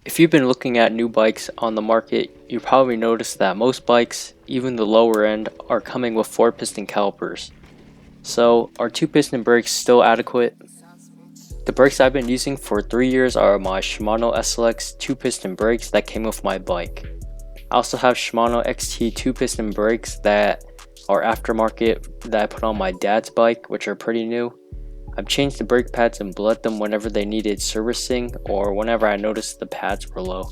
If you've been looking at new bikes on the market, you probably noticed that most bikes, even the lower end, are coming with 4-piston calipers. So, are 2-piston brakes still adequate? The brakes I've been using for 3 years are my Shimano Slx 2-piston brakes that came with my bike. I also have Shimano XT 2-piston brakes that are aftermarket that I put on my dad's bike, which are pretty new. I've changed the brake pads and bled them whenever they needed servicing or whenever I noticed the pads were low.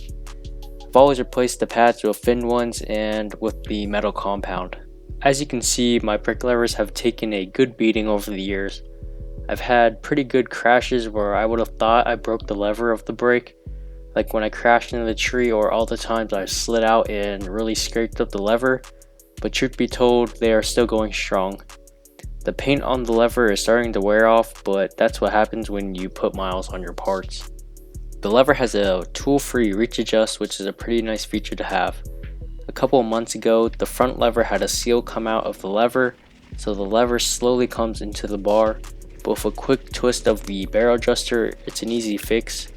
I've always replaced the pads with thin ones and with the metal compound. As you can see, my brake levers have taken a good beating over the years. I've had pretty good crashes where I would have thought I broke the lever of the brake, like when I crashed into the tree, or all the times I slid out and really scraped up the lever, but truth be told, they are still going strong. The paint on the lever is starting to wear off, but that's what happens when you put miles on your parts. The lever has a tool-free reach adjust, which is a pretty nice feature to have. A couple of months ago, the front lever had a seal come out of the lever, so the lever slowly comes into the bar, but with a quick twist of the barrel adjuster, it's an easy fix.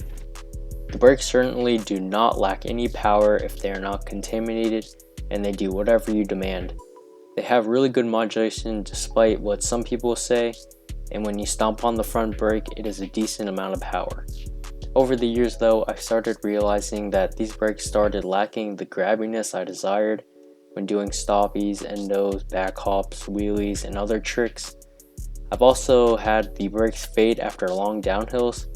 The brakes certainly do not lack any power if they are not contaminated, and they do whatever you demand. They have really good modulation despite what some people say, and when you stomp on the front brake, it is a decent amount of power. Over the years though, I started realizing that these brakes started lacking the grabbiness I desired when doing stoppies, endos, back hops, wheelies, and other tricks. I've also had the brakes fade after long downhills.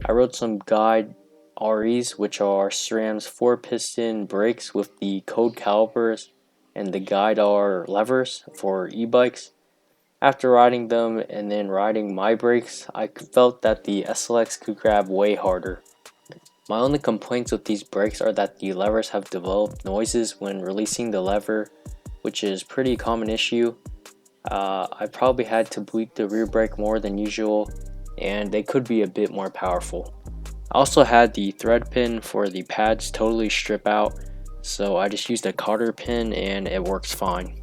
I rode some guide REs, which are SRAM's 4-piston brakes with the code calipers and the guide R levers for e-bikes. After riding them and then riding my brakes, I felt that the SLX could grab way harder. My only complaints with these brakes are that the levers have developed noises when releasing the lever, which is a pretty common issue. I probably had to bleed the rear brake more than usual, and they could be a bit more powerful. I also had the thread pin for the pads totally strip out, so I just used a cotter pin and it works fine.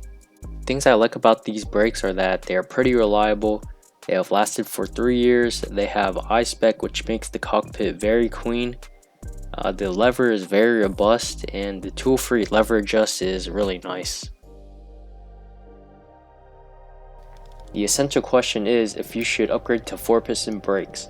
Things I like about these brakes are that they are pretty reliable. They have lasted for 3 years. They have I-spec, which makes the cockpit very clean. The lever is very robust, and the tool-free lever adjust is really nice. The essential question is if you should upgrade to 4-piston brakes.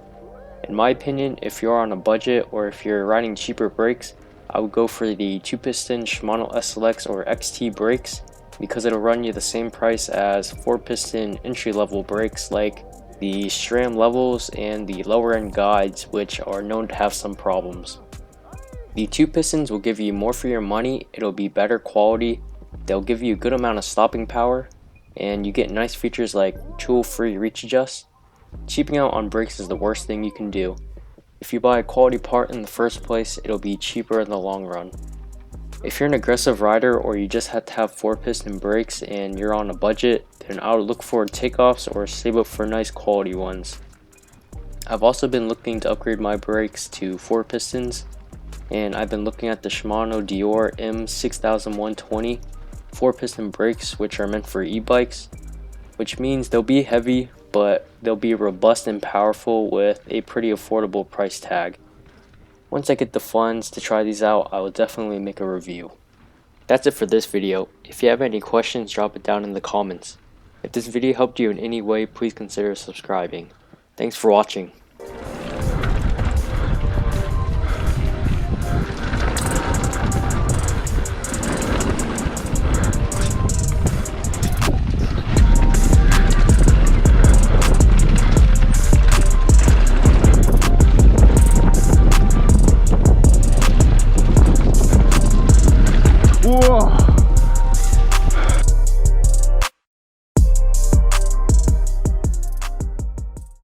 In my opinion, if you're on a budget or if you're riding cheaper brakes, I would go for the 2-piston Shimano SLX or XT brakes because it'll run you the same price as 4-piston entry-level brakes like the SRAM levels and the lower-end guides, which are known to have some problems. The 2 pistons will give you more for your money, it'll be better quality, they'll give you a good amount of stopping power, and you get nice features like tool-free reach adjust. Cheaping out on brakes is the worst thing you can do. If you buy a quality part in the first place, it'll be cheaper in the long run. If you're an aggressive rider or you just have to have 4-piston brakes and you're on a budget, then I would look for takeoffs or save up for nice quality ones. I've also been looking to upgrade my brakes to 4 pistons, and I've been looking at the Shimano M7000 4-piston brakes, which are meant for e-bikes, which means they'll be heavy, but they'll be robust and powerful with a pretty affordable price tag. Once I get the funds to try these out, I will definitely make a review. That's it for this video. If you have any questions, drop it down in the comments. If this video helped you in any way, please consider subscribing. Thanks for watching.